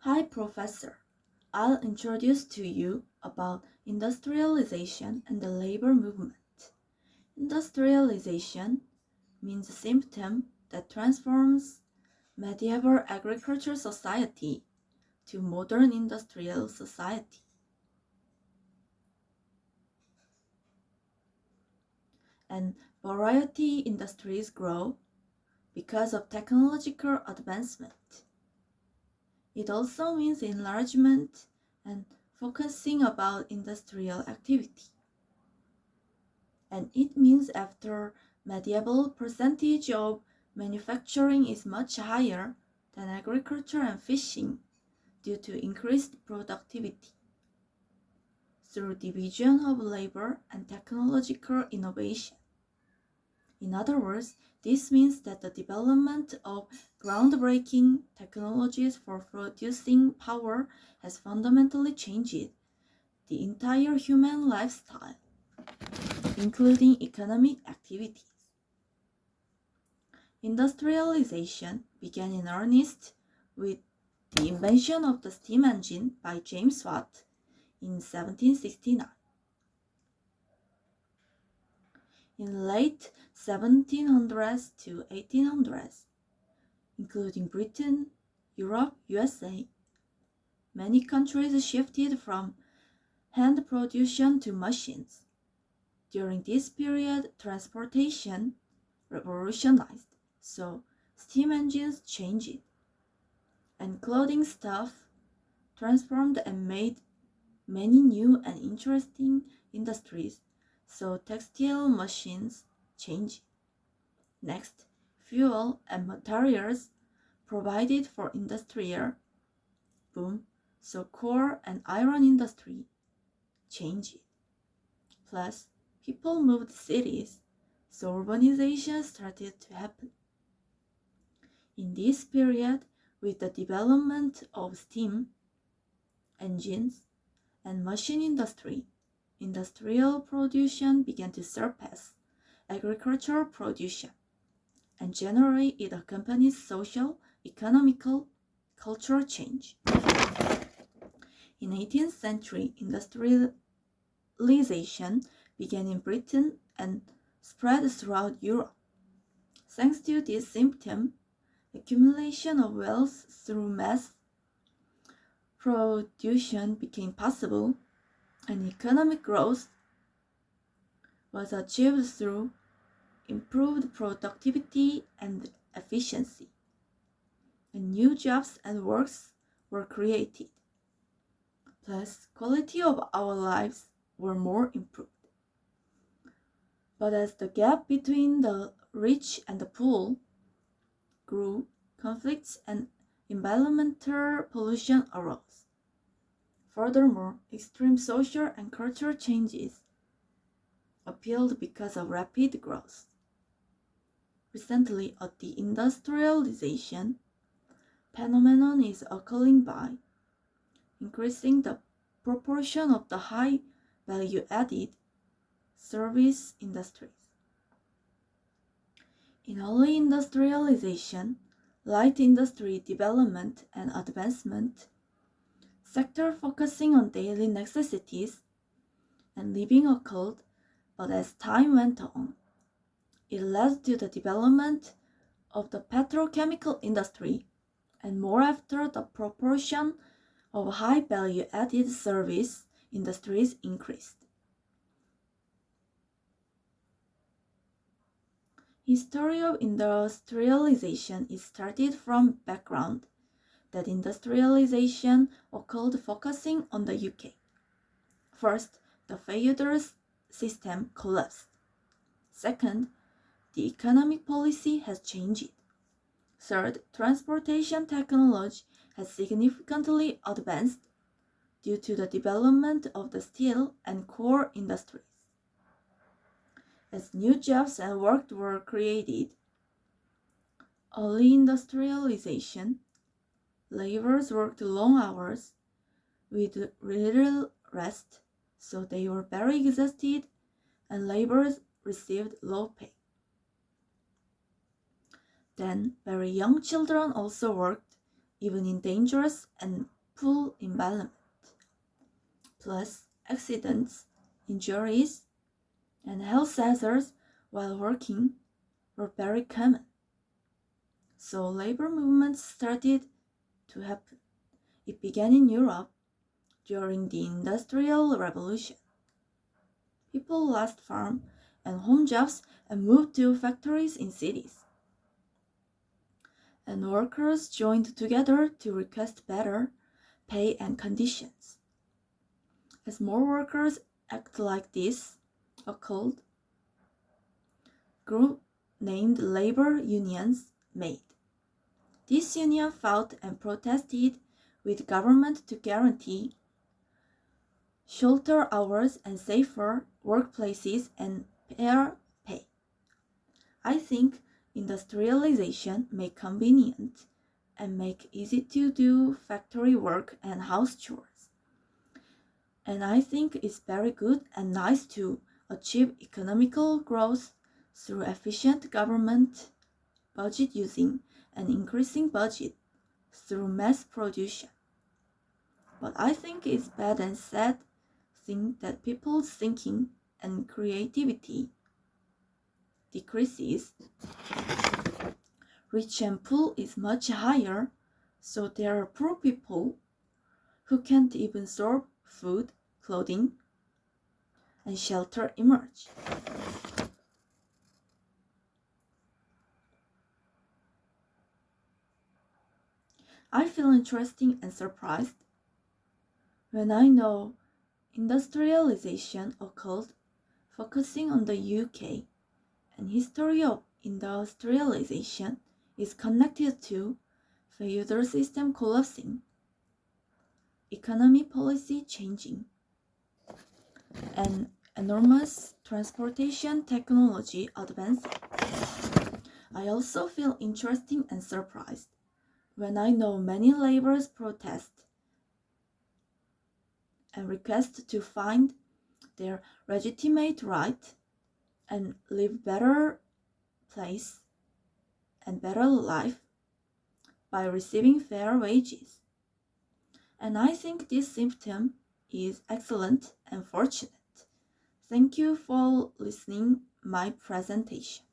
Hi, Professor. I'll introduce to you about industrialization and the labor movement. Industrialization means a symptom that transforms medieval agricultural society to modern industrial society. And variety industries grow because of technological advancement. It also means enlargement and focusing about industrial activity. And it means after medieval percentage of manufacturing is much higher than agriculture and fishing due to increased productivity through division of labor and technological innovation. In other words, this means that the development of groundbreaking technologies for producing power has fundamentally changed the entire human lifestyle, including economic activities. Industrialization began in earnest with the invention of the steam engine by James Watt in 1769. In late 1700s to 1800s, including Britain, Europe, USA, many countries shifted from hand production to machines. During this period, transportation revolutionized, so steam engines changed, and clothing stuff transformed and made many new and interesting industries, so textile machines changed. Next, fuel and materials provided for industrial boom, so coal and iron industry changed. Plus, people moved cities, so urbanization started to happen. In this period, with the development of steam engines and machine industry, industrial production began to surpass agricultural production, and generally it accompanies social, economical, cultural change. In 18th century, industrialization began in Britain and spread throughout Europe. Thanks to this symptom, accumulation of wealth through mass production became possible, and economic growth was achieved through improved productivity and efficiency, and new jobs and works were created. Plus, quality of our lives were more improved. But as the gap between the rich and the poor grew, conflicts and environmental pollution arose. Furthermore, extreme social and cultural changes appeared because of rapid growth. Recently, a deindustrialization phenomenon is occurring by increasing the proportion of the high value-added service industries. In early industrialization, light industry development and advancement, sector focusing on daily necessities and living occurred, but as time went on, it led to the development of the petrochemical industry, and more after the proportion of high value-added service industries increased. History of industrialization is started from background that industrialization occurred focusing on the UK. First, the feudal system collapsed. Second, the economic policy has changed. Third, transportation technology has significantly advanced due to the development of the steel and coal industries. As new jobs and work were created, early industrialization, laborers worked long hours with little rest, so they were very exhausted, and laborers received low pay. Then, very young children also worked, even in dangerous and poor environment. Plus, accidents, injuries, and health hazards while working were very common. So labor movements started to happen. It began in Europe during the Industrial Revolution. People lost farm and home jobs and moved to factories in cities. And workers joined together to request better pay and conditions. As more workers act like this, a cult group named labor unions made. This union fought and protested with government to guarantee shorter hours and safer workplaces and fair pay. I think industrialization make convenient and make easy to do factory work and house chores. And I think it's very good and nice to achieve economical growth through efficient government budget using and increasing budget through mass production. But I think it's bad and sad thing that people's thinking and creativity decreases. Rich and poor is much higher, so there are poor people who can't even source food, clothing, and shelter emerge. I feel interesting and surprised when I know industrialization occurred focusing on the UK, and history of industrialization is connected to feudal system collapsing, economy policy changing, and enormous transportation technology advancing. I also feel interesting and surprised when I know many laborers protest and request to find their legitimate right and live better place and better life by receiving fair wages. And I think this symptom is excellent and fortunate. Thank you for listening my presentation.